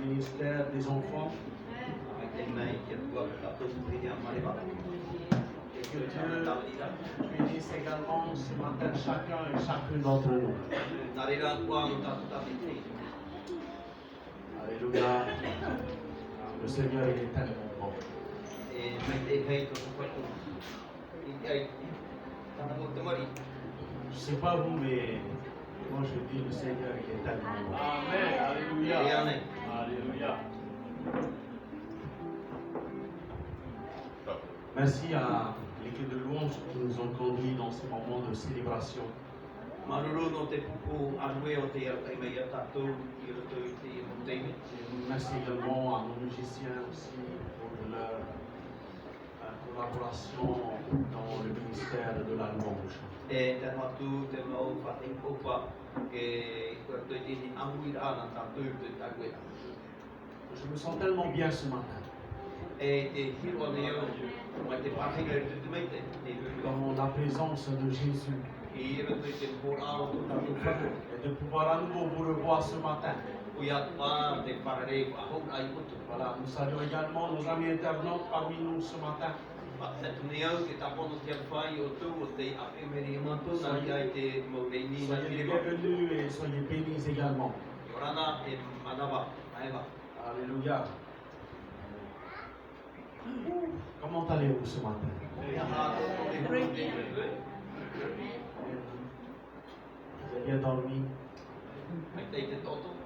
ministère des enfants. Et que Dieu bénisse également ce matin chacun et chacune d'entre nous. Alléluia. Le Seigneur est tellement bon. Je ne sais pas vous, mais moi je dis le Seigneur est tellement bon. Amen. Alléluia. Alléluia. Merci à l'équipe de louange qui nous ont conduits dans ce moment de célébration. Merci également à nos musiciens aussi pour leur collaboration dans le ministère de la louange. Je me sens tellement bien ce matin. Dans la présence de Jésus. Et de pouvoir à nouveau vous revoir ce matin. Voilà, nous saluons également nos amis internautes parmi nous ce matin. Soyez bienvenus et soyez bénis également. Alléluia. Comment allez-vous ce matin? Vous avez bien dormi?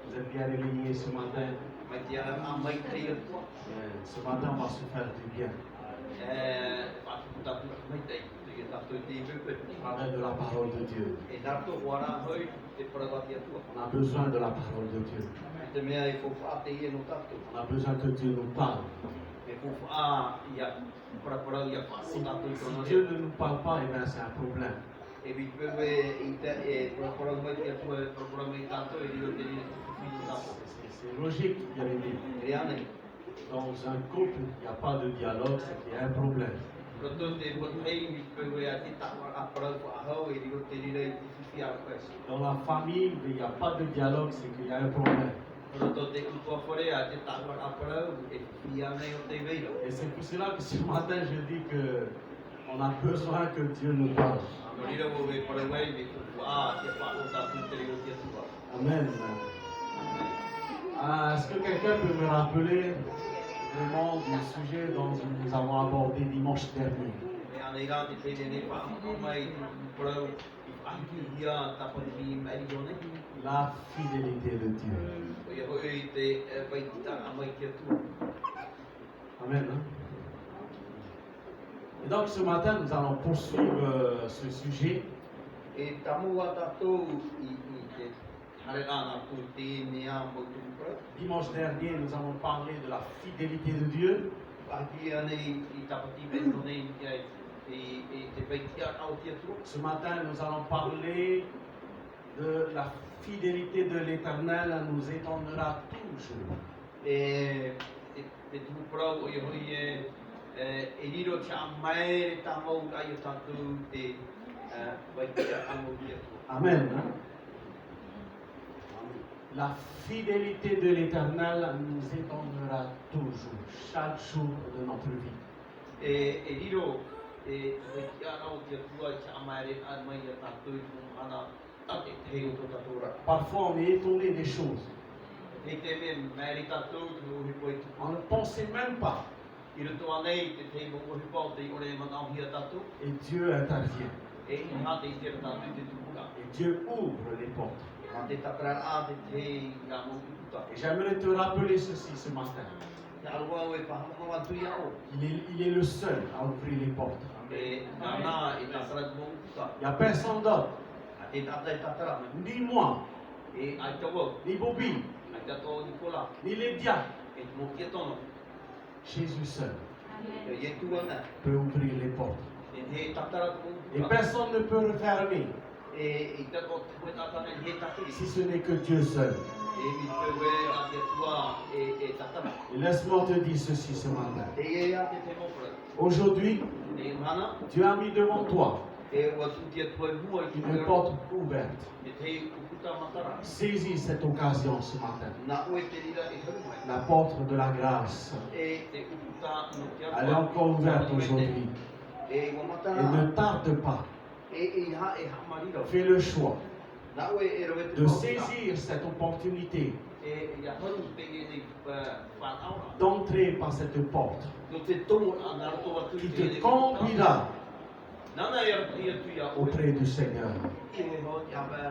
Vous êtes bien réveillés ce matin? Ce matin, on va se faire du bien. À travers de la parole de Dieu. On a besoin de la parole de Dieu. On a besoin que Dieu nous parle. Si Dieu ne nous parle pas, eh bien c'est un problème. C'est logique, bien aimé. Dans un couple, il n'y a pas de dialogue, c'est qu'il y a un problème. Dans la famille, il n'y a pas de dialogue, c'est qu'il y a un problème. Et c'est pour cela que ce matin je dis qu'on a besoin que Dieu nous parle. Amen. Est-ce que quelqu'un peut me rappeler le nom du sujet dont nous avons abordé dimanche dernier? La fidélité de Dieu. Amen. Et donc ce matin, nous allons poursuivre ce sujet. Dimanche dernier, nous avons parlé de la fidélité de Dieu. Ce matin, nous allons parler de la fidélité de l'Éternel, elle nous étonnera toujours. Amen. La fidélité de l'Éternel nous étonnera toujours, chaque jour de notre vie. Parfois, on est étonné des choses. On ne pensait même pas. Et Dieu intervient. Et Dieu ouvre les portes. Et j'aimerais te rappeler ceci ce matin. Il est le seul à ouvrir les portes. Il n'y a personne d'autre. Ni moi, ni Bobby, ni les diacres. Jésus seul peut ouvrir les portes. Et personne ne peut refermer. Si ce n'est que Dieu seul. Et laisse-moi te dire ceci ce matin. Aujourd'hui, Dieu a mis devant toi Une porte ouverte. Saisis cette occasion ce matin. La porte de la grâce. Elle est encore ouverte aujourd'hui. Et ne tarde pas. Fais le choix de saisir cette opportunité d'entrer par cette porte qui te conduira auprès du Seigneur.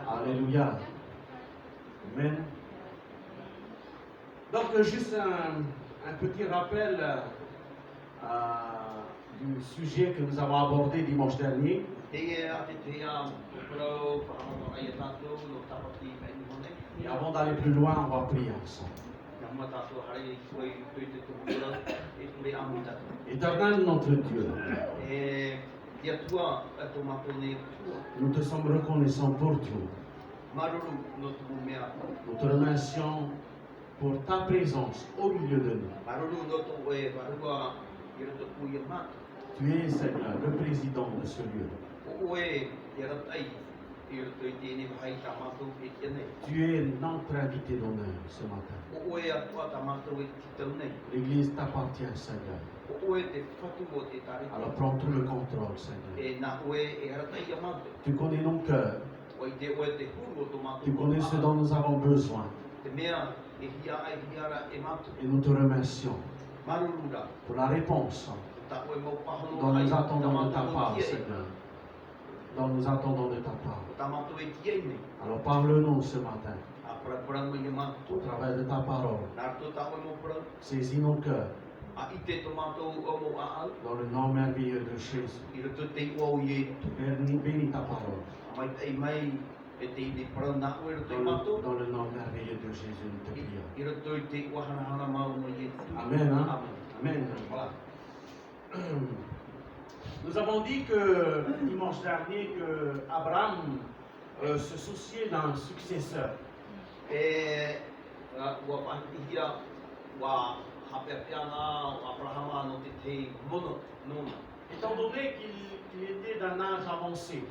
Alléluia. Amen. Donc, juste un petit rappel du sujet que nous avons abordé dimanche dernier. Et avant d'aller plus loin, on va prier ensemble. Éternel notre Dieu, nous te sommes reconnaissants pour tout. Nous te remercions pour ta présence au milieu de nous. Tu es, Seigneur, le président de ce lieu. Tu es notre invité d'honneur ce matin. L'Église t'appartient, Seigneur. Alors prends tout le contrôle, Seigneur. Tu connais nos cœurs. Tu connais ce dont nous avons besoin. Et nous te remercions pour la réponse dont nous attendons de ta part, Seigneur. Dont nous attendons de ta part. Alors parle-nous ce matin au travers de ta parole. Saisis nos cœurs dans le nom merveilleux de Jésus. Bénis ta parole. Dans le nom merveilleux de Jésus, nous te prions. Amen. Hein? Amen. Voilà. Nous avons dit que dimanche dernier que Abraham se souciait d'un successeur. Étant donné qu'il était d'un âge avancé,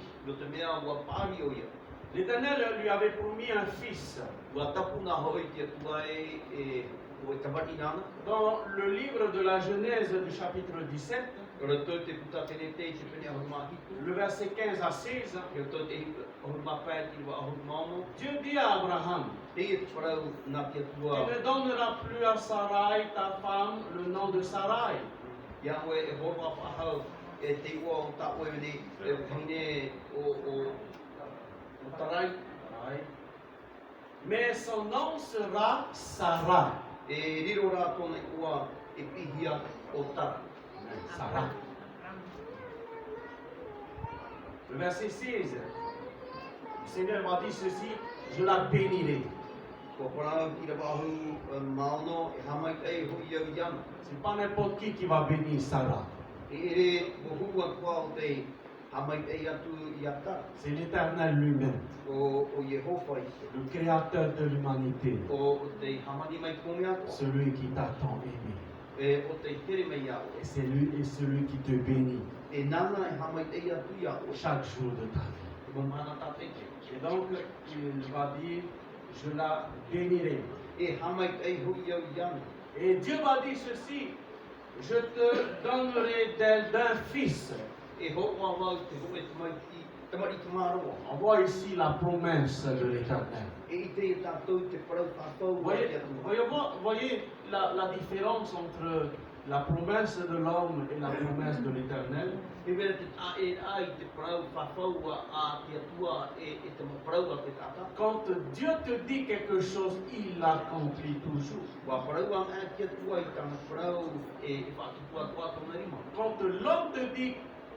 l'Éternel lui avait promis un fils. Dans le livre de la Genèse du chapitre 17, le verset 15 à 16, Dieu dit à Abraham, tu ne donneras plus à Sarai, ta femme, le nom de Sarai. Mais son nom sera Sarah. Sarah. Le verset 16, le Seigneur m'a dit ceci, je la bénirai. C'est pas n'importe qui va bénir Sarah. C'est l'Éternel lui-même, le créateur de l'humanité, celui qui t'a tant aimé. Et c'est lui et celui qui te bénit chaque jour de ta vie. Et donc, il va dire, je la bénirai. Et Dieu va dire ceci, je te donnerai d'elle d'un fils. On voit ici la promesse de l'Éternel. Voyez la différence entre la promesse de l'homme et la promesse de l'Éternel. Quand Dieu te dit quelque chose, il l'accomplit toujours. Quand l'homme te dit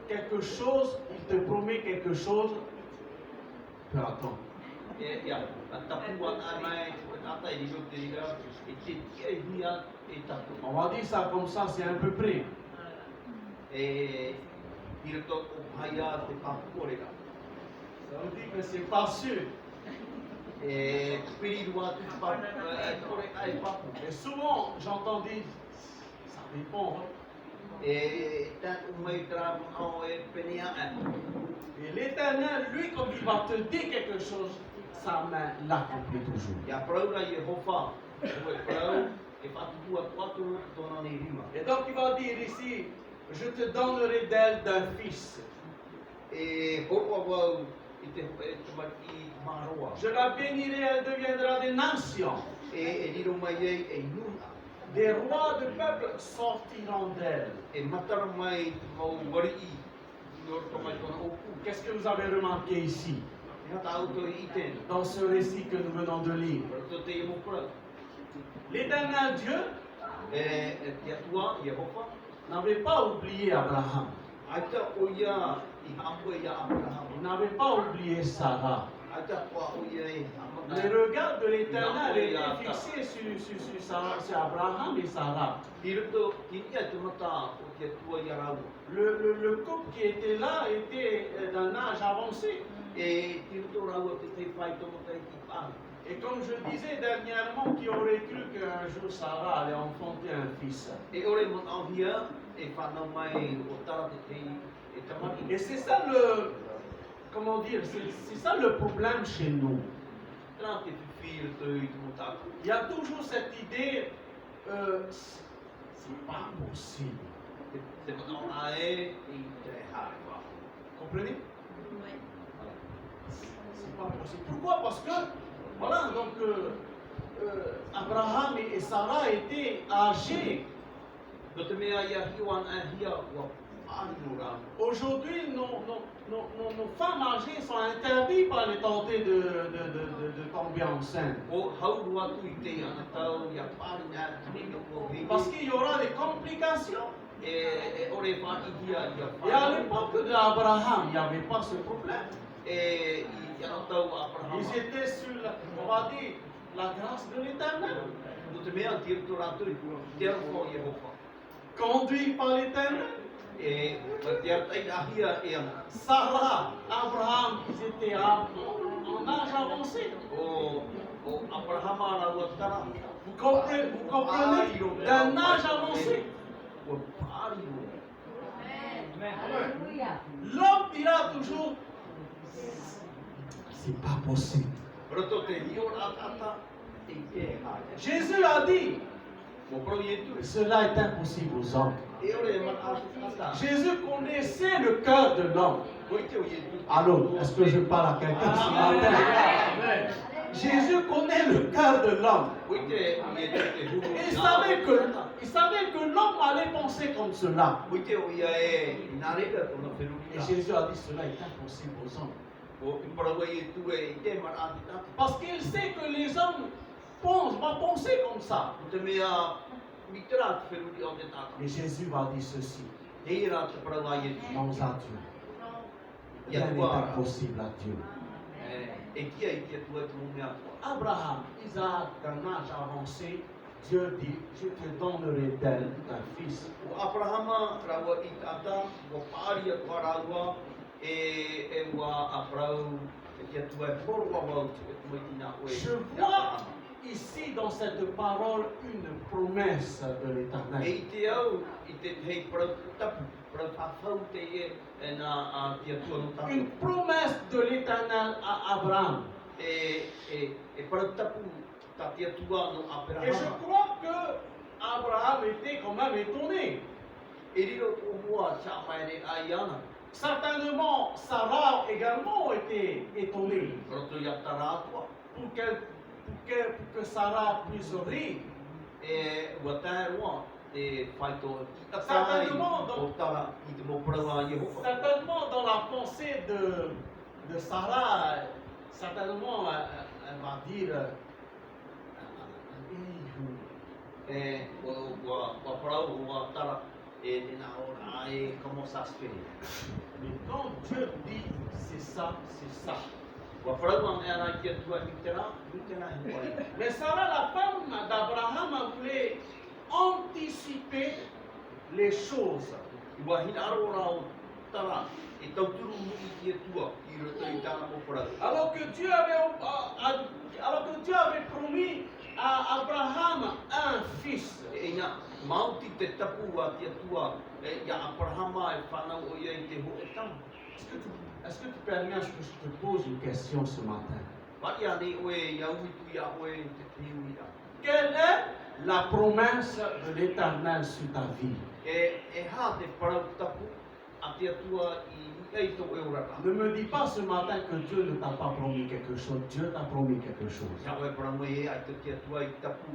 quelque chose, il te promet quelque chose, tu attends. On va dire ça comme ça, c'est un peu près. Ça veut dire que c'est pas sûr. Et souvent, j'entends dire, ça dépend. Et l'Éternel, lui, quand il va te dire quelque chose, sa main l'accomplit toujours. Et donc il va dire ici, je te donnerai d'elle d'un fils. Je la bénirai, elle deviendra des nations. Des rois de peuple sortiront d'elle. Qu'est-ce que vous avez remarqué ici, dans ce récit que nous venons de lire? L'Éternel Dieu n'avait pas oublié Abraham. Il n'avait pas oublié Sarah. Le regard de l'Éternel était fixé sur Abraham et Sarah. Le couple qui était là était d'un âge avancé. Et comme je disais dernièrement, qui aurait cru qu'un jour Sarah allait enfanter un fils. Et c'est ça le, comment dire, c'est ça le problème chez nous. Il y a toujours cette idée, c'est pas possible. Comprenez? C'est pas possible. Pourquoi? Parce que, voilà, donc Abraham et Sarah étaient âgés. Aujourd'hui, nos femmes âgées sont interdites par les tentées de tomber enceinte. Parce qu'il y aura des complications. Et à l'époque d'Abraham, il n'y avait pas ce problème. Ils étaient sur, on va dire, la grâce de l'Éternel. Conduit par l'Éternel. Sarah, Abraham, ils étaient en âge avancé. Vous comprenez? D'un âge avancé. L'homme dira toujours, c'est pas possible. Jésus a dit, cela est impossible aux hommes. Jésus connaissait le cœur de l'homme. Alors, est-ce que je parle à quelqu'un ce matin? Jésus connaît le cœur de l'homme. Il savait que l'homme allait penser comme cela. Et Jésus a dit, cela est impossible aux hommes. Parce qu'il sait que les hommes vont penser comme ça. Et Jésus va dire ceci. Non à Dieu. Rien n'est impossible à Dieu. Abraham, Isaac, d'un âge avancé, Dieu dit, je te donnerai d'elle un fils. Je vois ici dans cette parole une promesse de l'Éternel. Une promesse de l'Éternel à Abraham. Et je crois que Abraham était quand même étonné. Certainement, Sarah également était étonnée. Pour que Sarah puisse rire. Certainement dans la pensée de Sarah, certainement elle va dire comment ça se fait? Mais quand Dieu dit c'est ça, c'est ça. Mais Sarah, la femme d'Abraham, voulait anticiper les choses. Alors que Dieu avait promis à Abraham un fils. Et Ia, mauti te tapu a tia tua, ia Abrahama e whanau o ia I te ho e tama. Est-ce que tu permets à ce que je te pose une question ce matin? Wari a nei oe ia umitu ia oe te tiu ia. Quelle est la promesse de l'Éternel sur ta vie? E ha te parau tapu a tia tua I ei tō e uraka. Ne me dis pas ce matin que Dieu ne t'a pas promis quelque chose. Dieu t'a promis quelque chose. Ia oe paramu e ai te tia tua I tapu,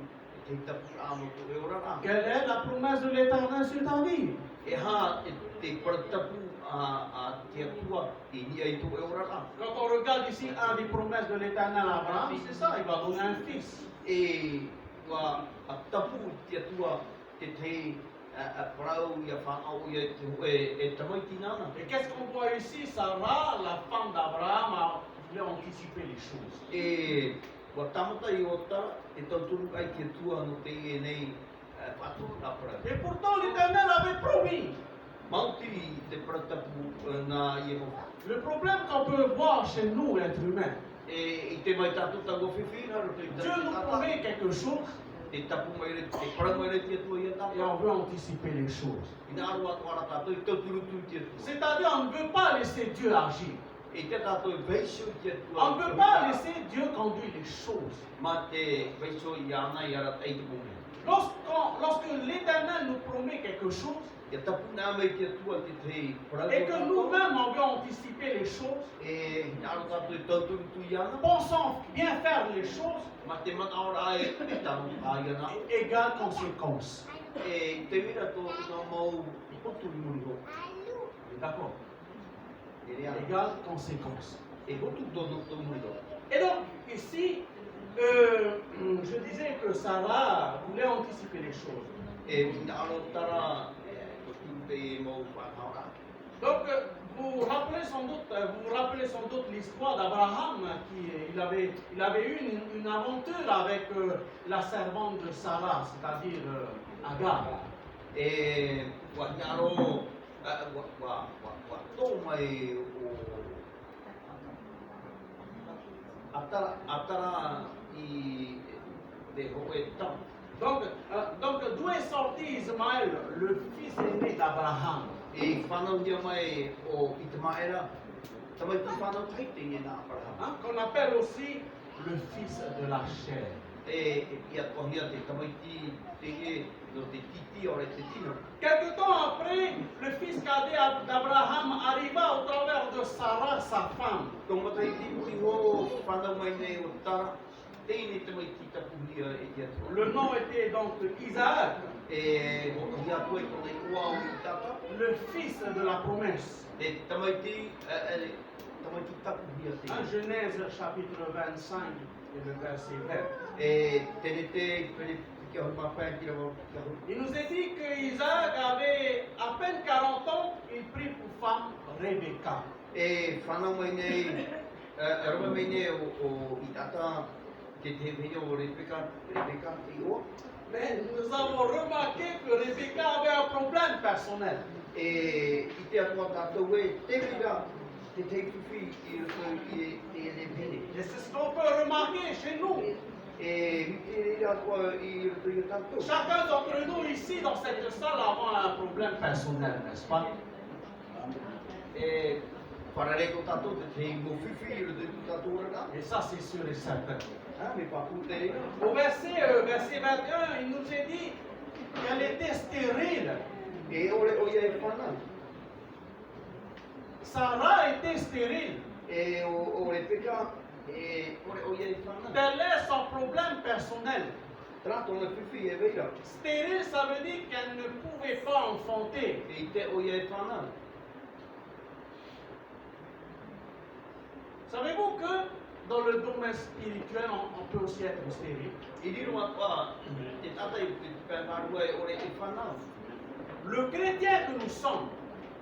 te tapu amo tō e uraka. Quelle est la promesse de l'Éternel sur ta vie? E ha te parau tapu a tia tua I ei tō e uraka. Quand on regarde ici un des promesses de l'Éternel à Abraham, c'est ça, il va donner un fils. E wa a tapu tia tua te parau ia whanau ia te ho e tamaiti nana. Et qu'est-ce qu'on voit ici? Sarah, la femme d'Abraham, voulait anticiper les choses. E wa tamata I o tara e tauturu ai tia tua no te e nei whaturu na parau. Et pourtant l'Éternel avait promis. Mauti te paratapu na Yehova. Le problème qu'on peut voir chez nous, l'être humain, E I te mai tātou tango whiwhina ro te Dieu nous promet quelque chose te tapu mai re, te parau mai re tia tua ia et tātou. on veut anticiper les choses. Ina aru atu ara tātou I tauturu tu tia tua. C'est-à-dire, on ne veut pas laisser Dieu agir. E te tātou I veisho tia tua. On ne veut pas laisser Dieu conduire les choses. Ma te veisho I ana I ara te ipume. Lorsque l'Éternel nous promet quelque chose Ia tapu nā mai tia tua te te parau. et que nous-mêmes on veut anticiper les choses, E ina aru tātou I tauturu tu I ana. pensons bien faire les choses, Ma te mana ora e tanu a iana. égale conséquence. E te mira tō nā mau I potu I muri ho. D'accord? E rea. Égale conséquence. E hotu tō muri ho. Et donc, ici, je disais que Sarah voulait anticiper les choses. E ina aro tara hotu te mau whakaora. Donc, vous vous rappelez sans doute l'histoire d'Abraham qui il avait eu une aventure avec la servante de Sarah, c'est-à-dire Agar. E wa aro wa tō mai o atara I te ho e tamu. Donc d'où est sorti Ismaël, le fils aîné d'Abraham? E whanau ia mai o I te maera, tamai ki whanau taite I nā Abraham. Hein, qu'on appelle aussi le fils de la chair. E ia kohia te tamai ki te e no te titi o re te tino. Quelque temps après, le fils cadet d'Abraham arriva au travers de Sarah, sa femme. Tō matai ti muri ho whanau mai nei o tara, teine tamai ki tapuhia e ia tō. Le nom était donc Isaac, E o ia koe ko nei ua o I tata, le fils de la promesse. e tamai ki tapuhia te. En Genèse chapitre 25 et le verset 20. E tene te pere ki au mapea ki rau ki au. Il nous est dit que Isaac avait à peine 40 ans, il prit pour femme Rebecca. E whanau mai nei, rama mai nei o I tata ke te venia o Rebecca te o. Mais nous avons remarqué que Rebecca avait un problème personnel. E I te atua tātou e te mira te te whiwhi I roto I te pene. Et c'est ce qu'on peut remarquer chez nous. E mi te rira atua I roto I tātou. Chacun d'entre nous ici dans cette salle a un problème personnel, n'est-ce pas? E wharare ko tātou te te mo whiwhi I roto I tātou rana. Et ça, c'est sûr et certain. Me papu te rira. Au verset 21, il nous est dit qu'elle était stérile. E ore o ia e whanau. Sarah était stérile. E o Rebecca, ore o ia e whanau. Tel est son problème personnel. Trato na whiwhi e veira. Stérile, ça veut dire qu'elle ne pouvait pas enfanter. E I te o ia e whanau. Savez-vous que dans le domaine spirituel, on peut aussi être stérile? I riro atua, te tata I te pēmarua e ore e whanau. Le chrétien que nous sommes,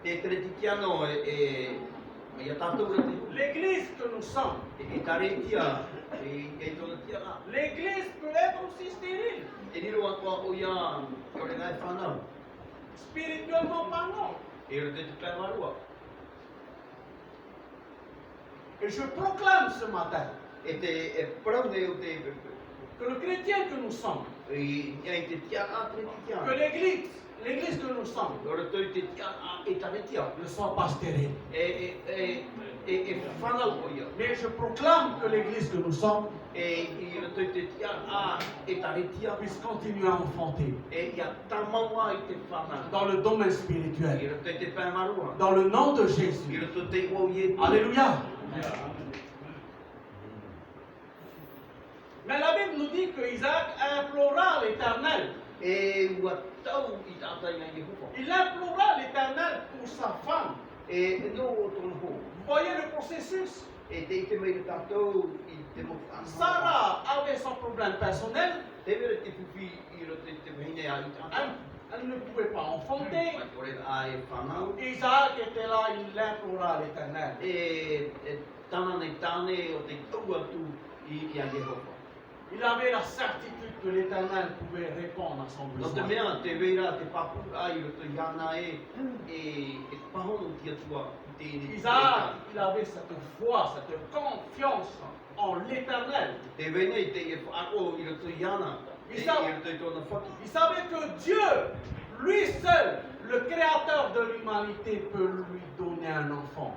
Te kretikiano ia tātou ra te hu. l'église que nous sommes, E tare tia, e tōna tia ngā. l'église peut être aussi stérile, E riro atua o ia, e ore ngai whanau. spirituellement parlant. E ore te pēmarua. Et je proclame ce matin E te, e parau nei o te, que le chrétien que nous sommes, Que l'église que nous sommes, ne soit pas stérile. Mais je proclame que l'église que nous sommes puisse continuer à enfanter dans le domaine spirituel. Dans le nom de Jésus. Alléluia. Mais la Bible nous dit que Isaac implora l'Éternel. Il implora l'Éternel pour sa femme. Vous voyez le processus? Sarah avait son problème personnel. Elle ne pouvait pas enfanter. Isaac était là, il implora l'Éternel. Il avait la certitude que l'Éternel pouvait répondre à son besoin. Isaac, il avait cette foi, cette confiance en l'Éternel. Il savait que Dieu, lui seul, le créateur de l'humanité, peut lui donner un enfant.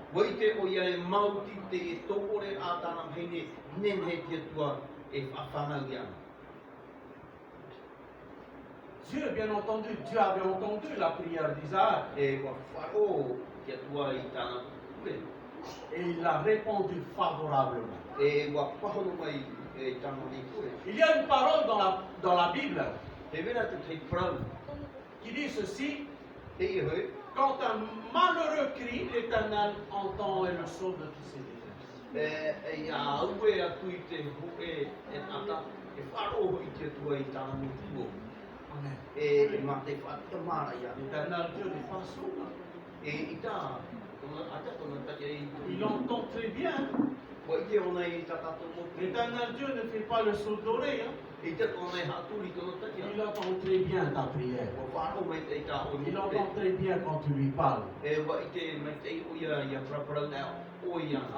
Dieu, bien entendu, Dieu avait entendu la prière d'Isaac. Et il a répondu favorablement. Il y a une parole dans la Bible qui dit ceci: quand un malheureux crie, l'Éternel entend et le sauve de tous ses désirs. Amen. L'Éternel Dieu n'est pas sourd. Il entend très bien. L'éternel Dieu ne fait pas le sourd d'oreille. Il entend très bien ta prière. Il entend très bien quand tu lui parles.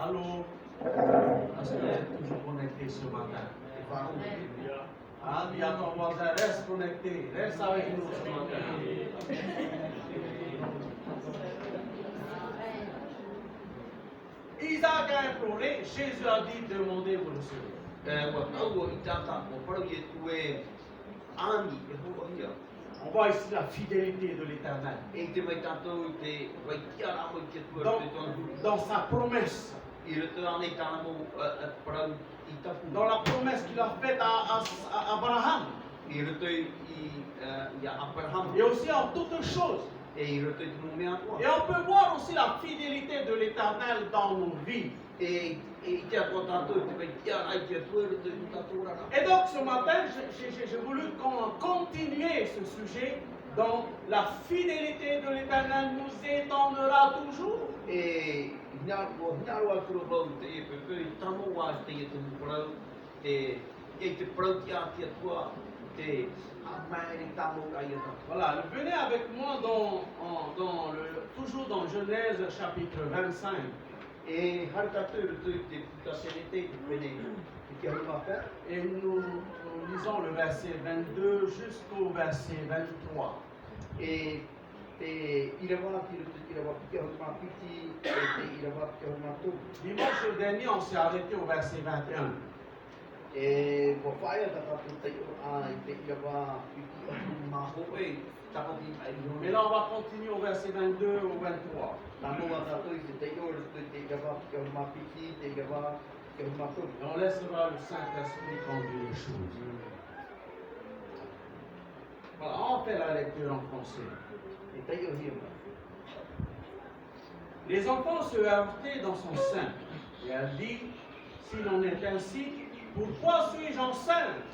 Allô? Est-ce que vous êtes toujours connecté ce matin? Ah, dis à ton voisin, reste connecté, reste avec nous ce matin. Isaac a imploré, Jésus a dit, demandez, vous le serez. On voit ici la fidélité de l'Éternel. Dans sa promesse. Dans la promesse qu'il a faite à Abraham. Et aussi en toutes choses. Et on peut voir aussi la fidélité de l'Éternel dans nos vies. Et donc ce matin, j'ai voulu continuer ce sujet. Donc la fidélité de l'Éternel nous étonnera toujours. Voilà, venez avec moi toujours dans Genèse chapitre 25. Et nous lisons le verset 22 jusqu'au verset 23. Dimanche dernier, on s'est arrêté au verset 21. Mais là, on va continuer au verset 22 au 23. Et on laissera le Saint-Esprit conduire les choses. Voilà, on fait la lecture en français. Les enfants se heurtaient dans son sein. Et elle dit, s'il en est ainsi, pourquoi suis-je enceinte?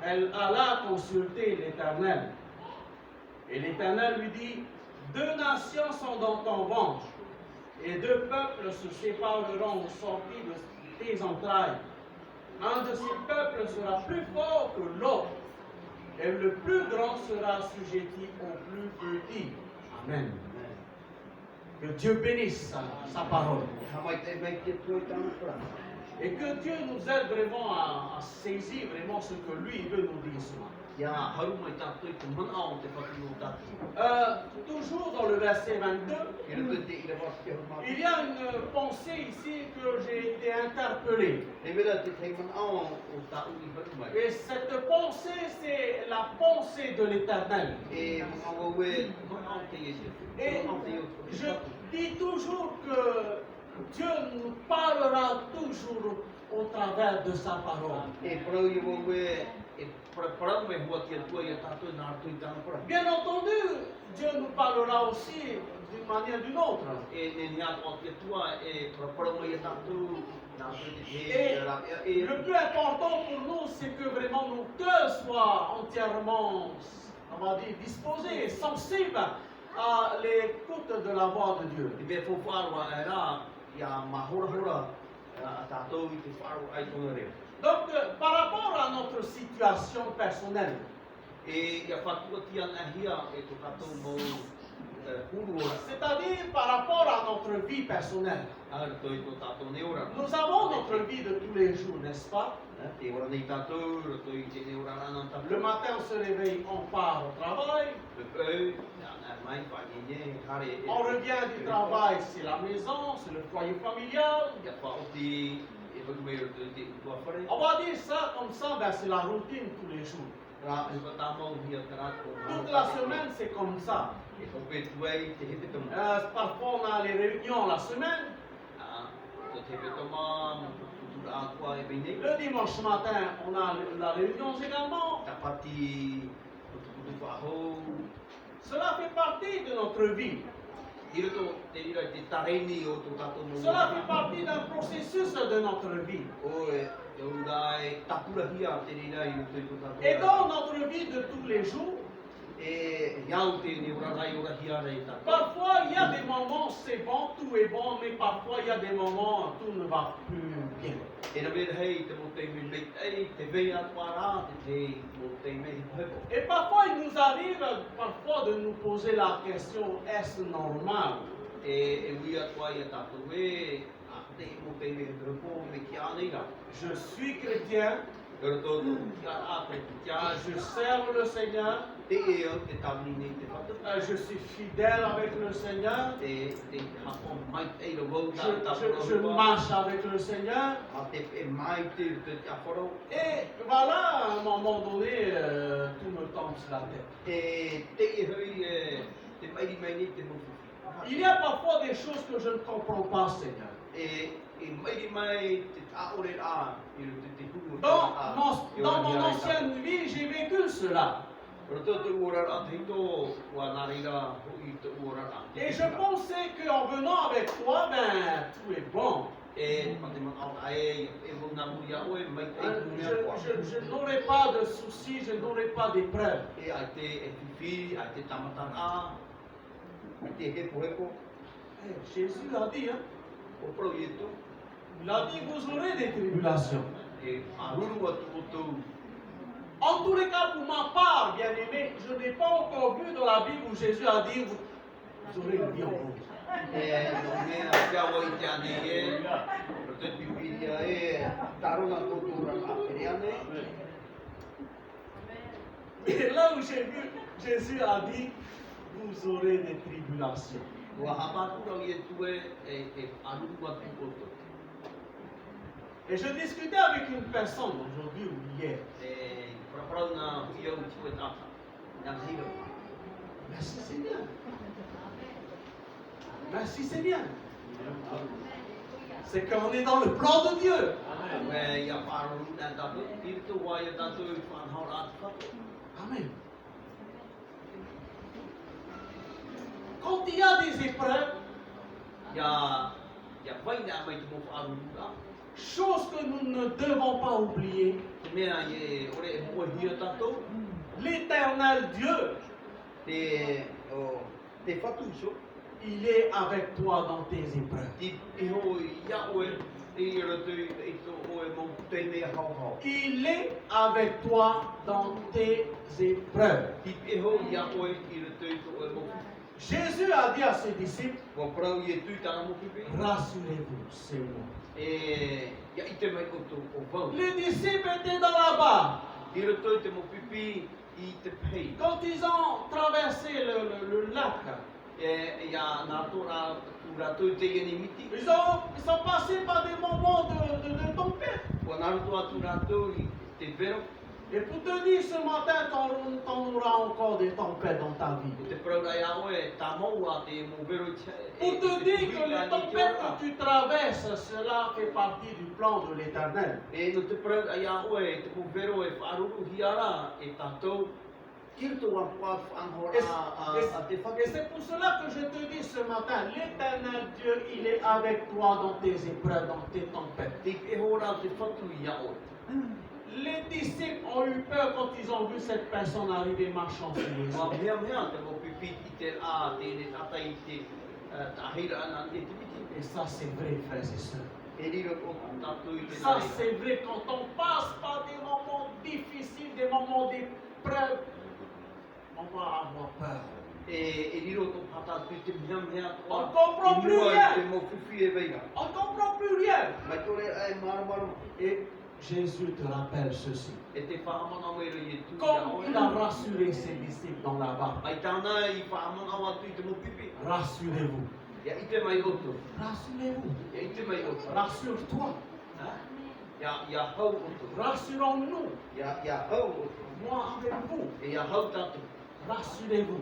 Elle alla consulter l'Éternel. Et l'Éternel lui dit, 2 nations sont dans ton ventre, et 2 peuples se sépareront au sortie de tes entrailles. Un de ces peuples sera plus fort que l'autre, et le plus grand sera assujetti au plus petit. Amen. Que Dieu bénisse sa parole. Et que Dieu nous aide vraiment à saisir vraiment ce que lui veut nous dire ce matin. Toujours dans le verset 22, il y a une pensée ici que j'ai été interpellé. Et cette pensée, c'est la pensée de l'Éternel. Et je dis toujours que Dieu nous parlera toujours au travers de sa parole. Bien entendu, Dieu nous parlera aussi d'une manière ou d'une autre. Et le plus important pour nous, c'est que vraiment nos cœurs soient entièrement, on va dire, disposés, sensibles à l'écoute de la voix de Dieu. Donc, par rapport à notre situation personnelle, c'est-à-dire par rapport à notre vie personnelle, nous avons notre vie de tous les jours, n'est-ce pas? Le matin, on se réveille, on part au travail. On revient du travail, c'est la maison, c'est le foyer familial. On va dire ça comme ça, ben c'est la routine tous les jours. Toute la semaine, c'est comme ça. Parfois, on a les réunions la semaine. Le dimanche matin, on a la réunion également. Cela fait partie de notre vie. Cela fait partie d'un processus de notre vie. Et dans notre vie de tous les jours, parfois il y a des moments c'est bon, tout est bon, mais parfois il y a des moments tout ne va plus bien. Et parfois il nous arrive parfois de nous poser la question, est-ce normal? Je suis chrétien. Je sers le Seigneur. Je suis fidèle avec le Seigneur. Je marche avec le Seigneur. Et voilà, à un moment donné, tout me tombe sur la tête. Il y a parfois des choses que je ne comprends pas, Seigneur. Dans mon ancienne vie, j'ai vécu cela. Et je pensais qu'en venant avec toi, ben, tout est bon. Je n'aurai pas de soucis, je n'aurai pas d'épreuves. Jésus a dit, hein? Il a dit, vous aurez des tribulations. En tous les cas, pour ma part, bien aimé, je n'ai pas encore vu dans la Bible où Jésus a dit, vous aurez une vie en rose. Et là où j'ai vu, Jésus a dit, vous aurez des tribulations. Et je discutais avec une personne aujourd'hui ou hier. Merci Seigneur. Merci Seigneur. C'est qu'on est dans le plan de Dieu. Amen. Quand il y a des épreuves, chose que nous ne devons pas oublier, l'Éternel Dieu, il est avec toi dans tes épreuves. Il est avec toi dans tes épreuves. Jésus a dit à ses disciples, rassurez-vous, rassurez-vous, c'est moi. les Les disciples étaient dans la barque. Quand ils ont traversé le lac, ils sont passés par des moments de tempête. Et pour te dire ce matin, t'en auras encore des tempêtes dans ta vie. Pour te dire que les tempêtes que tu traverses, cela fait partie du plan de l'Éternel. Et c'est pour cela que je te dis ce matin, l'Éternel Dieu, il est avec toi dans tes épreuves, dans tes tempêtes. Les disciples ont eu peur quand ils ont vu cette personne arriver marchant sur les eaux. Et ça, c'est vrai, frères et sœurs. Ça, c'est vrai, quand on passe par des moments difficiles, des moments d'épreuve, on va avoir peur. On ne comprend plus rien. On ne comprend plus rien. Et Jésus te rappelle ceci. Comme il a rassuré ses disciples dans la barque. Rassurez-vous. Rassurez-vous. Rassure-toi. Rassurons-nous. Moi avec vous. Rassurez-vous.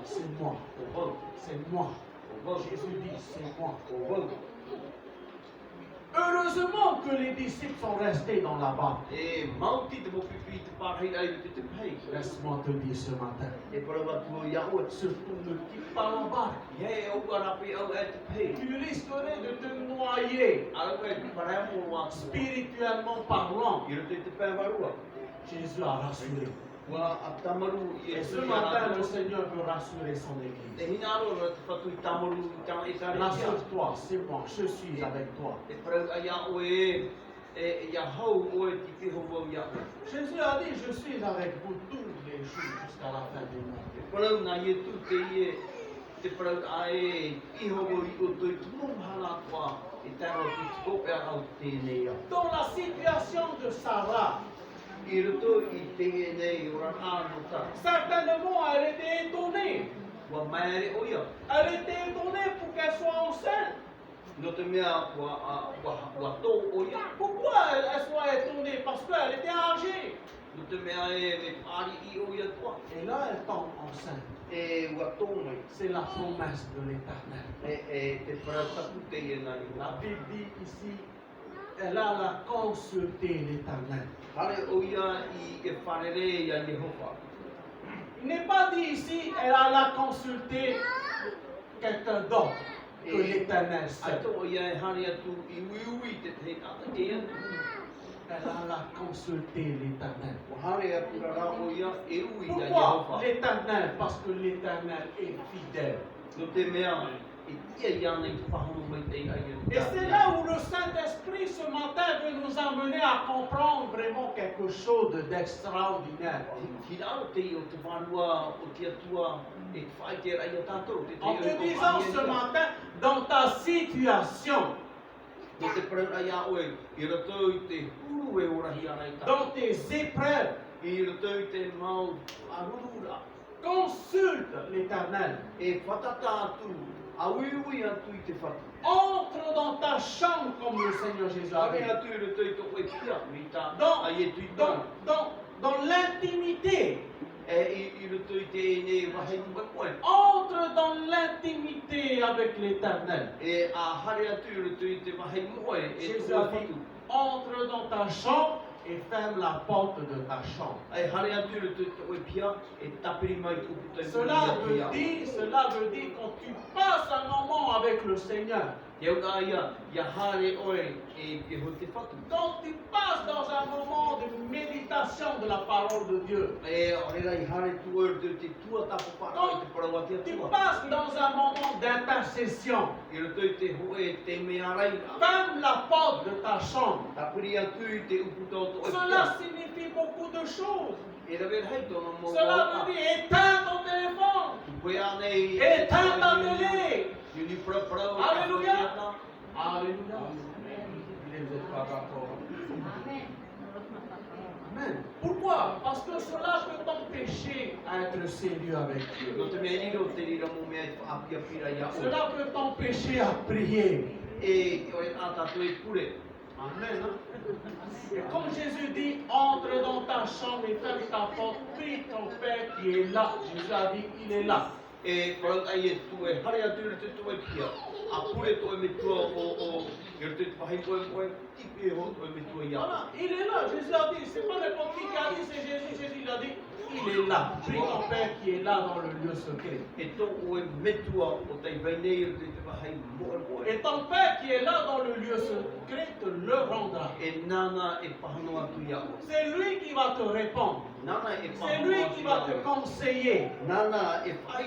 C'est moi. C'est moi. Jésus dit, c'est moi. Heureusement que les disciples sont restés dans la barque. Laisse-moi te dire ce matin. Surtout ne quitte pas la barque. Tu risquerais de te noyer. Spirituellement parlant. Jésus a rassuré. Et ce matin, le Seigneur veut rassurer son Église. Rassure-toi, c'est moi, je suis avec toi. Jésus a dit, je suis avec vous tous les jours jusqu'à la fin du monde. Dans la situation de Sarah, certainement elle était étonnée. Elle était étonnée pour qu'elle soit enceinte. Pourquoi elle soit étonnée? Parce qu'elle était âgée. Et là, elle tombe enceinte. C'est la promesse de l'Éternel. La Bible dit ici, elle a consulté l'Éternel. Il n'est pas dit ici, elle a consulté quelqu'un d'autre que l'Éternel seul. Elle a consulté l'Éternel. Pourquoi l'Éternel? Parce que l'Éternel est fidèle. Et c'est là où le Saint-Esprit ce matin veut nous amener à comprendre vraiment quelque chose d'extraordinaire. En te disant ce matin, dans ta situation, dans tes épreuves, consulte l'Éternel. Entre dans ta chambre comme le Seigneur Jésus a dit. Dans l'intimité. Entre dans l'intimité avec l'Éternel. Jésus a dit, entre dans ta chambre et ferme la porte de ta chambre. Cela veut dire quand tu passes un moment avec le Seigneur, quand tu passes dans un moment de méditation de la parole de Dieu, quand tu passes dans un moment d'intercession, ferme la porte de ta chambre. Cela signifie beaucoup de choses. Cela veut dire éteins ton téléphone. Éteins ta télé. Alléluia. Alléluia. Amen. Pourquoi? Parce que cela peut t'empêcher à être sérieux avec Dieu. Cela peut t'empêcher à prier. Amen. Et comme Jésus dit, entre dans ta chambre et ferme ta porte, prie ton Père qui est là. Jésus a dit, il est là. Voilà, il est là. Jésus a dit, c'est pas n'importe qui a dit, c'est Jésus. Jésus il a dit, il est là. Prie ton Père qui est là dans le lieu secret. Et ton Père qui est là dans le lieu secret te le rendra. C'est lui qui va te répondre. C'est lui qui va te conseiller.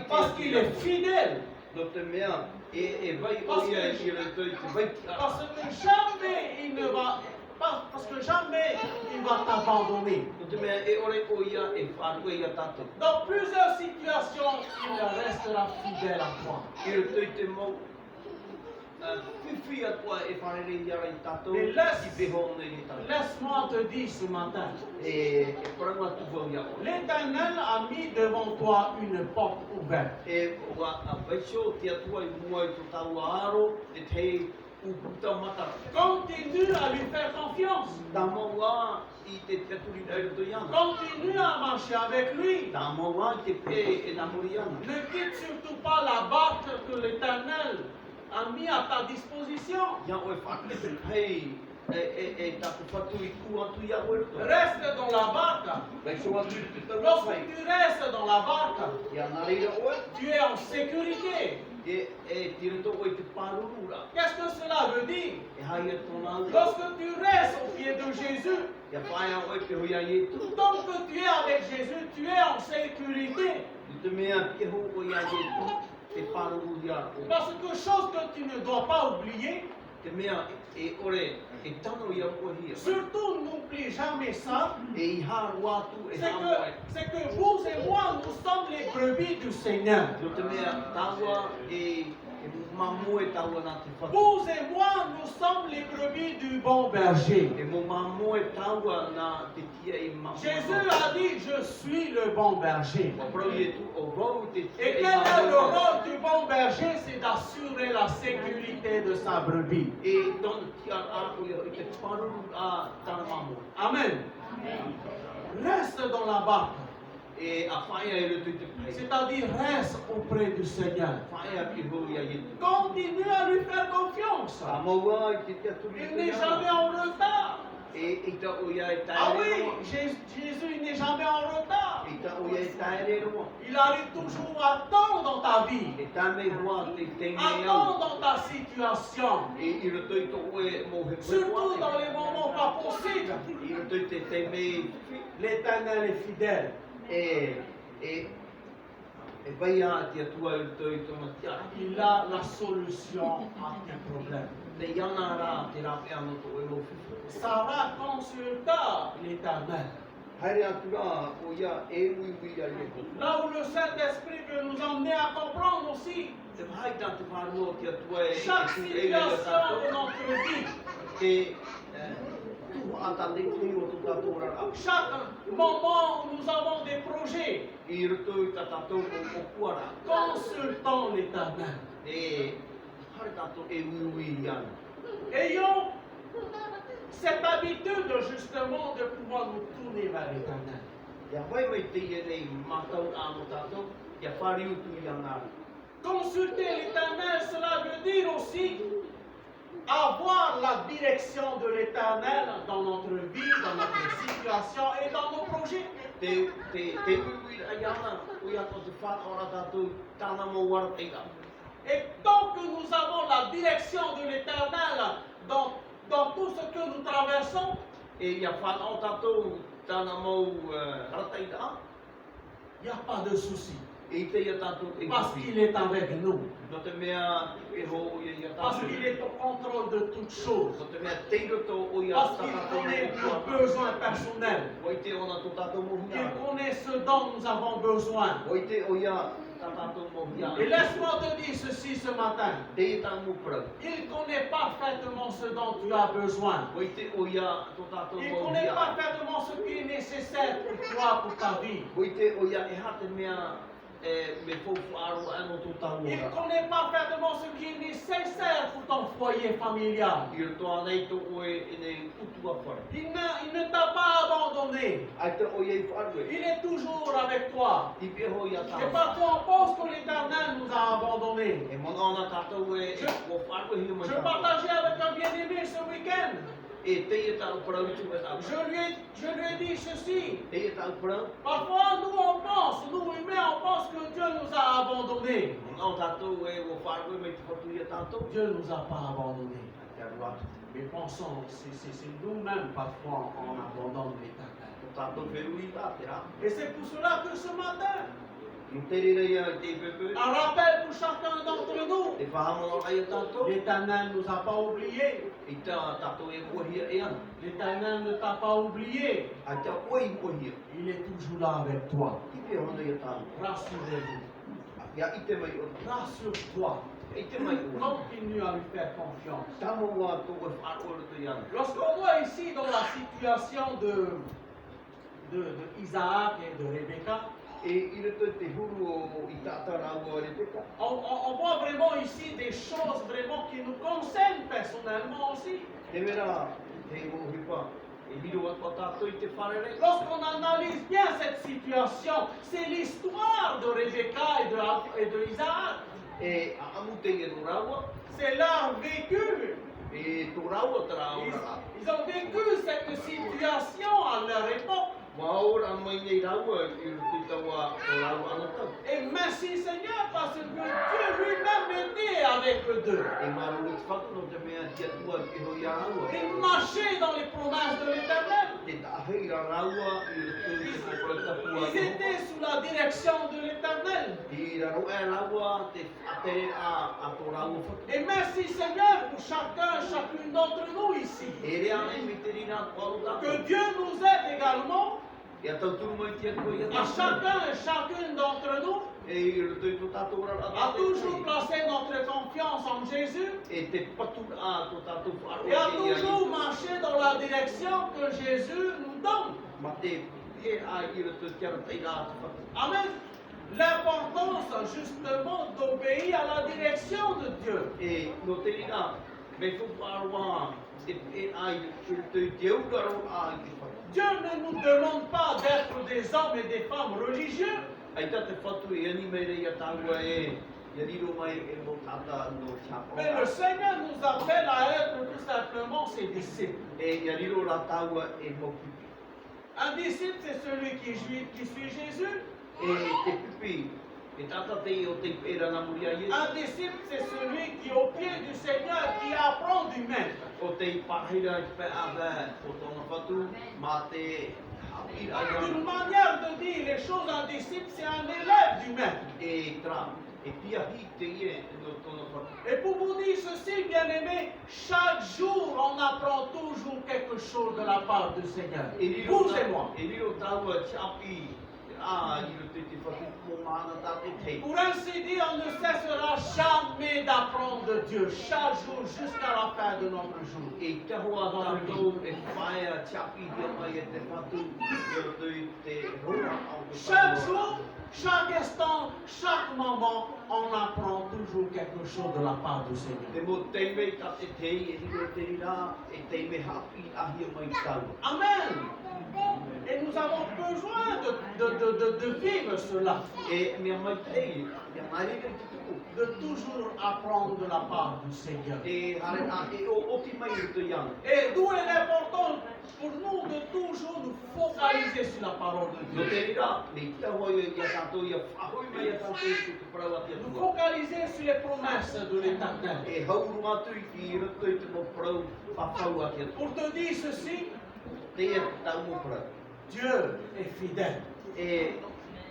Parce qu'il est fidèle. Parce que jamais il ne va. Parce que jamais il va t'abandonner. Dans plusieurs situations, il restera fidèle à toi. Mais laisse-moi te dire ce matin, l'Éternel a mis devant toi une porte ouverte. Continue à lui faire confiance. Continue à marcher avec lui. Ne quitte surtout pas la barque que l'Éternel a mis à ta disposition. Reste dans la barque. Lorsque tu restes dans la barque, tu es en sécurité. Qu'est-ce que cela veut dire? Lorsque tu restes au pied de Jésus, tant que tu es avec Jésus, tu es en sécurité. Parce que chose que tu ne dois pas oublier, surtout n'oublie jamais ça, c'est que vous et moi, nous sommes les brebis du Seigneur. Vous et moi, nous sommes les brebis du bon berger. Jésus a dit, je suis le bon berger. Et quel est le rôle du bon berger? C'est d'assurer la sécurité de sa brebis. Amen. Reste dans la barque. C'est-à-dire reste auprès du Seigneur. Continue à lui faire confiance. Il n'est jamais en retard. Ah oui, Jésus n'est jamais en retard. Il arrive toujours à temps dans ta vie. À temps dans ta situation. Surtout dans les moments pas possibles. L'Éternel est fidèle. Il a la solution à tes problèmes. Sarah consulta l'Éternel. Là où le Saint-Esprit veut nous emmener à comprendre aussi chaque situation de notre vie. Chaque moment où nous avons des projets, consultons l'Éternel. Ayons cette habitude justement de pouvoir nous tourner vers l'Éternel. Consulter l'Éternel, cela veut dire aussi avoir la direction de l'Éternel dans notre vie, dans notre situation et dans nos projets. Et tant que nous avons la direction de l'Éternel dans tout ce que nous traversons, il n'y a pas de souci. Parce qu'il est avec nous. Parce qu'il est au contrôle de toutes choses. Parce qu'il connaît nos besoins personnels. Il connaît ce dont nous avons besoin. Et laisse-moi te dire ceci ce matin. Il connaît parfaitement ce dont tu as besoin. Il connaît parfaitement ce qui est nécessaire pour toi, pour ta vie. Il connaît parfaitement ce qui est nécessaire pour ton foyer familial. Il ne t'a pas abandonné. Il est toujours avec toi. Et parfois on pense que l'Éternel nous a abandonnés. Je partageais avec un bien-aimé ce week-end. Je lui ai dit ceci. Parfois, nous humains, on pense que Dieu nous a abandonnés. Dieu ne nous a pas abandonnés. Mais pensons, c'est nous-mêmes, parfois, on abandonne l'Éternel. Et c'est pour cela que ce matin, un rappel pour chacun d'entre nous. L'Éternel ne nous a pas oubliés. L'Éternel ne t'a pas oublié. Il est toujours là avec toi. Rassurez-vous. Rassure-toi. Continue à lui faire confiance. Lorsqu'on voit ici dans la situation de Isaac et de Rebecca, on voit vraiment ici des choses vraiment qui nous concernent personnellement aussi. Lorsqu'on analyse bien cette situation, c'est l'histoire de Rebecca et de Isaac. C'est leur vécu. Ils ont vécu cette situation à leur époque. Et merci Seigneur parce que Dieu lui-même était avec eux deux. Ils marchaient dans les promesses de l'Éternel. Ils étaient sous la direction de l'Éternel. Et merci Seigneur pour chacune d'entre nous ici. Que Dieu nous aide également. À chacun et chacune d'entre nous, à toujours placer notre confiance en Jésus et à toujours marcher dans la direction que Jésus nous donne. Amen. L'importance justement d'obéir à la direction de Dieu. Dieu ne nous demande pas d'être des hommes et des femmes religieux. Mais le Seigneur nous appelle à être tout simplement ses disciples. Un disciple, c'est celui qui suit Jésus. Un disciple, c'est celui qui est au pied du Seigneur, qui apprend du Maître. D'une manière de dire les choses, un disciple, c'est un élève du Maître. Et pour vous dire ceci, bien-aimés, chaque jour, on apprend toujours quelque chose de la part du Seigneur. Vous et moi. Pour ainsi dire, on ne cessera jamais d'apprendre de Dieu, chaque jour jusqu'à la fin de notre jour. Chaque jour, chaque instant, chaque moment, on apprend toujours quelque chose de la part du Seigneur. Amen. Et nous avons besoin de vivre cela. De toujours apprendre de la part du Seigneur. Et d'où est important pour nous de toujours nous focaliser sur la parole de Dieu. Nous focaliser sur les promesses de l'Éternel. Pour te dire ceci, Dieu est fidèle.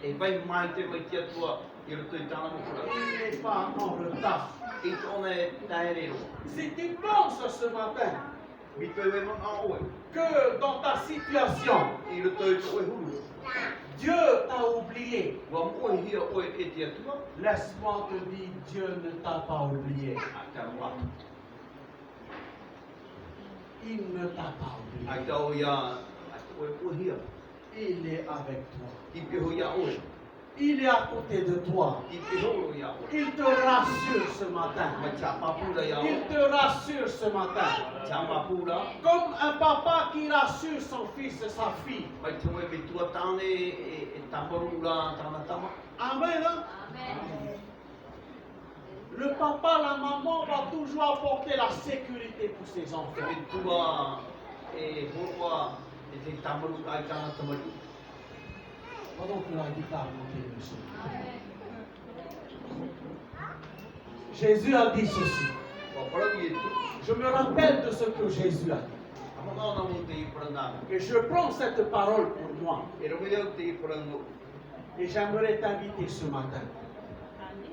Et vai mai te mai tia tua i roto i tāna mokura. Il n'est pas en retard. I tōne taerero. Si tu penses ce matin Mi te we ma aoe. que dans ta situation, I roto i tō e huru. Dieu t'a oublié, Wa moe hia oe e tia tua. laisse-moi te dire, Dieu ne t'a pas oublié. A te awa. Il ne t'a pas oublié. Ai tau ia. A te oe oe hia. Il est avec toi. I peho ia oe. Il est à côté de toi. I peho ia oe. Il te rassure ce matin. Ma tia mapura ia Il oe. te rassure ce matin. Tia mapura. Comme un papa qui rassure son fils et sa fille. Mai te oe me tua tāne e tamarura tāna tama. Amen. Hein? Le papa, la maman va toujours apporter la sécurité pour ses enfants. Me tua e horua e te tamaru ai tāna tamaru. Pendant que la guitare montait le son. Jésus a dit ceci. Wa parawi e tu. Je me rappelle de ce que Jésus a dit. Amangana mo te i parana. Et je prends cette parole pour moi. E rawea te i parano. Et j'aimerais t'inviter ce matin.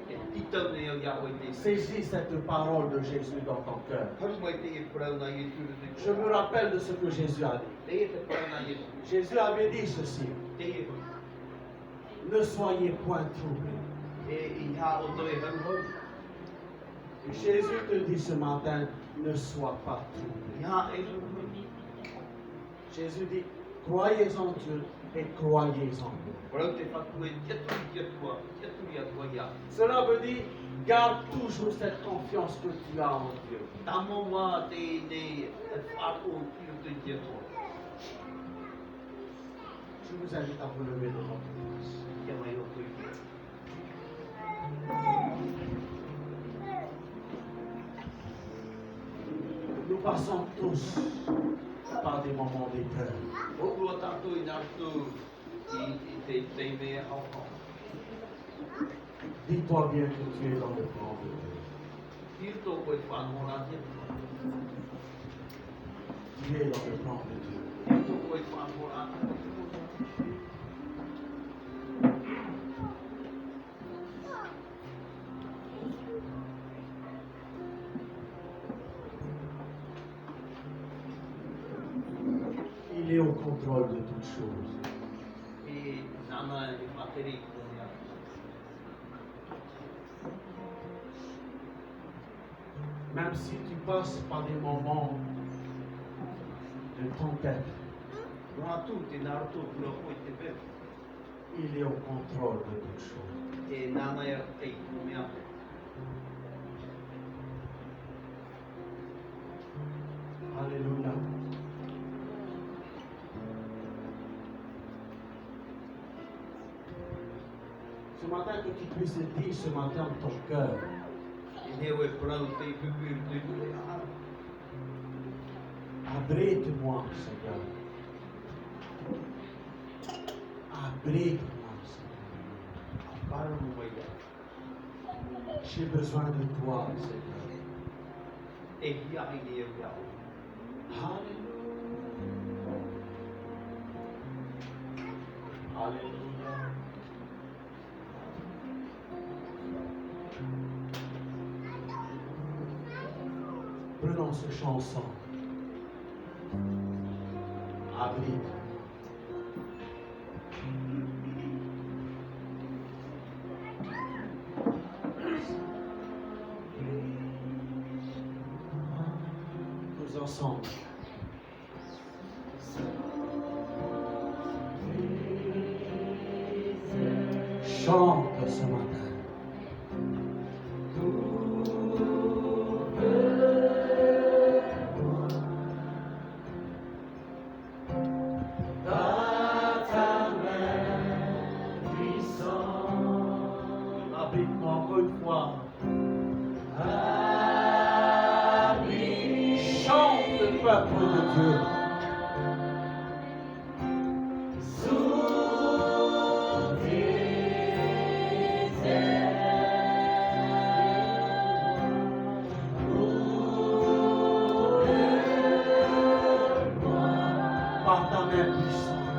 E titau ne au ia oe te. Saisis cette parole de Jésus dans ton cœur. Haru mai te i parana i tu te. Je me rappelle de ce que Jésus a dit. Te e te parana i tu. Jésus avait dit ceci. Te e hu. Ne soyez point troublés. E i ha o toi haru haru. Et Jésus te dit ce matin, ne sois pas troublé. I ha e haru haru. Jésus dit, croyez en Dieu et croyez en moi. Parau te whatu e tia turi a tua ia. Cela veut dire, garde toujours cette confiance que tu as en Dieu. Tamo wā te ne e whako ki o te tia tua. Je vous invite à vous lever de votre place. Kia mai o tui. Nous passons tous par des moments d'épreuve. Rōrua tātou i nārtu i te teimea au au. Dis-toi bien que tu es dans le plan de Dieu. Tirto koe whanora te. Tu es dans le plan de Dieu. Tirto koe whanora te. Il est au contrôle de toutes choses. E nana e whateri koe a. Même si tu passes par des moments de tempête, Rā tū te nārtu kura koe te pe. il est au contrôle de toutes choses. E nana e te kume a. Alléluia. Ce matin, que tu puisses dire ce matin en ton cœur, E heo e parau te i pupu i te kure a. abrite-moi, Seigneur. Abrite-moi, Seigneur. Para mo mai a. J'ai besoin de toi, Seigneur. E hia i ne e au. Alléluia. Alléluia. Prenons ce chant ensemble. Abrite. Tous ensemble. Chante ce matin. Abrite-moi encore une fois. Chante le peuple de Dieu. Par ta main puissante.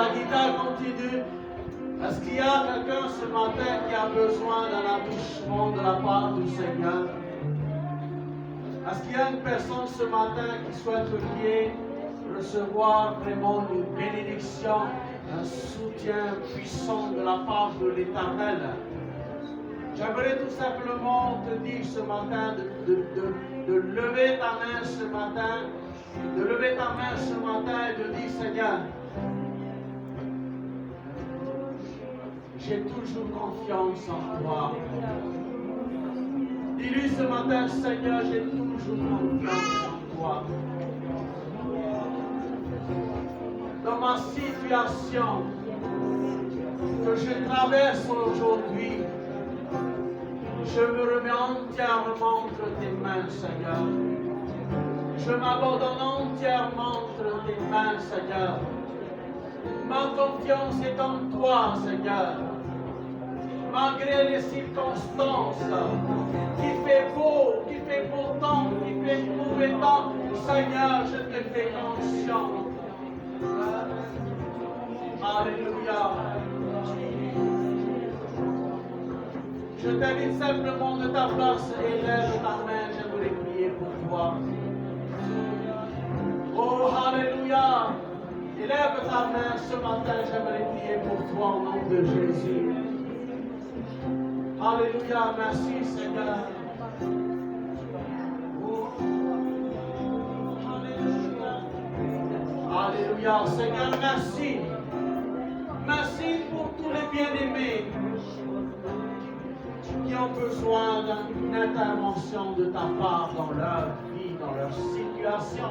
la guitare continue. Est-ce qu'il y a quelqu'un ce matin qui a besoin d'un attouchement de la part du Seigneur? Est-ce qu'il y a une personne ce matin qui souhaite recevoir vraiment une bénédiction, un soutien puissant de la part de l'Éternel? J'aimerais tout simplement te dire ce matin de lever ta main ce matin, de lever ta main ce matin et de dire, Seigneur, j'ai toujours confiance en toi. Dis-lui ce matin, Seigneur, j'ai toujours confiance en toi. Dans ma situation que je traverse aujourd'hui, je me remets entièrement entre tes mains, Seigneur. Je m'abandonne entièrement entre tes mains, Seigneur. Ma confiance est en toi, Seigneur. Malgré les circonstances, qui fait beau temps, qui fait mauvais temps, Seigneur, je te fais confiance. Alléluia. Je t'invite simplement de ta place et lève ta main, j'aimerais prier pour toi. Oh, Alléluia. Élève ta main ce matin, j'aimerais prier pour toi au nom de Jésus. Alléluia, merci Seigneur. Oh. Alléluia. Alléluia, Seigneur, merci. Merci pour tous les bien-aimés qui ont besoin d'une intervention de ta part dans leur vie, dans leur situation.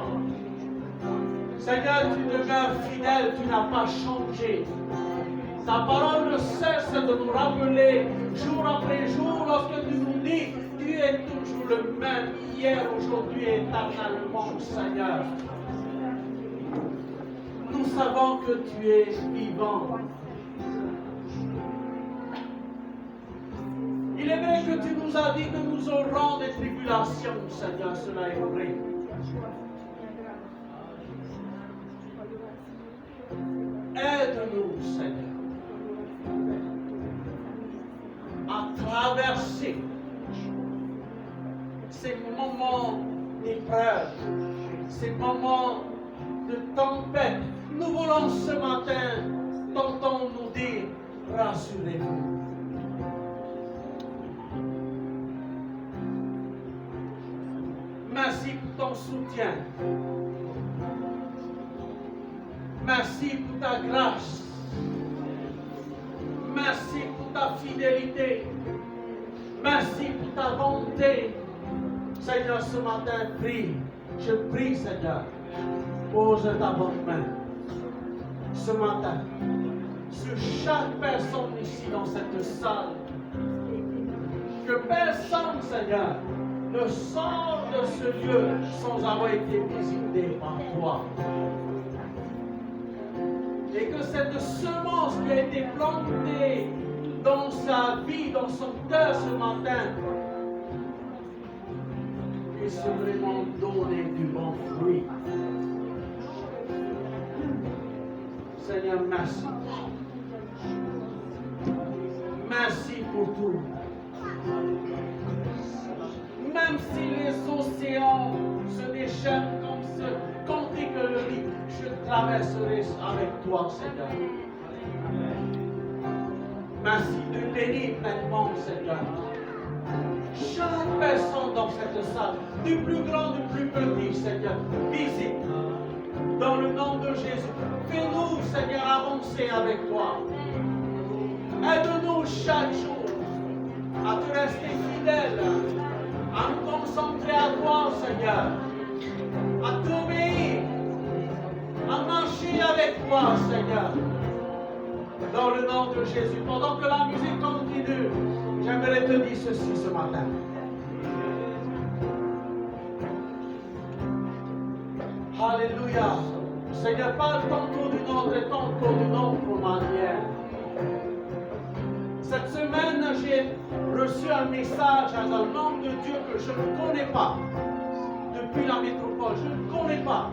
Seigneur, tu demeures fidèle, tu n'as pas changé. Ta parole ne cesse de nous rappeler jour après jour lorsque tu nous dis, tu es toujours le même hier, aujourd'hui et éternellement, Seigneur. Nous savons que tu es vivant. Il est vrai que tu nous as dit que nous aurons des tribulations, Seigneur, cela est vrai. Aide-nous, Seigneur, à traverser ces moments d'épreuve, ces moments de tempête. Nous voulons ce matin t'entendre nous dire, rassurez-vous. Merci pour ton soutien. Merci pour ta grâce. Merci pour ta fidélité. Merci pour ta bonté. Seigneur, ce matin, prie. Je prie, Seigneur. Pose ta bonne main. Ce matin, sur chaque personne ici dans cette salle. Que personne, Seigneur, ne sort de ce lieu sans avoir été visité par toi. Et que cette semence qui a été plantée dans sa vie, dans son cœur ce matin, puisse vraiment donner du bon fruit. Seigneur, merci. Merci pour tout. Même si les océans se déchaînent comme ce cantique le lit, je traverserai avec toi, Seigneur. Merci de bénir maintenant, Seigneur. Chaque personne dans cette salle, du plus grand, du plus petit, Seigneur, visite. Dans le nom de Jésus, fais-nous, Seigneur, avancer avec toi. Aide-nous chaque jour à te rester fidèle, à nous concentrer à toi, Seigneur, à t'obéir, à marcher avec toi, Seigneur. Dans le nom de Jésus, pendant que la musique continue, j'aimerais te dire ceci ce matin. Alléluia. Seigneur, parle tantôt d'une autre et tantôt d'une autre manière. Cette semaine, j'ai reçu un message d'un homme de Dieu que je ne connais pas. Depuis la métropole, je ne connais pas.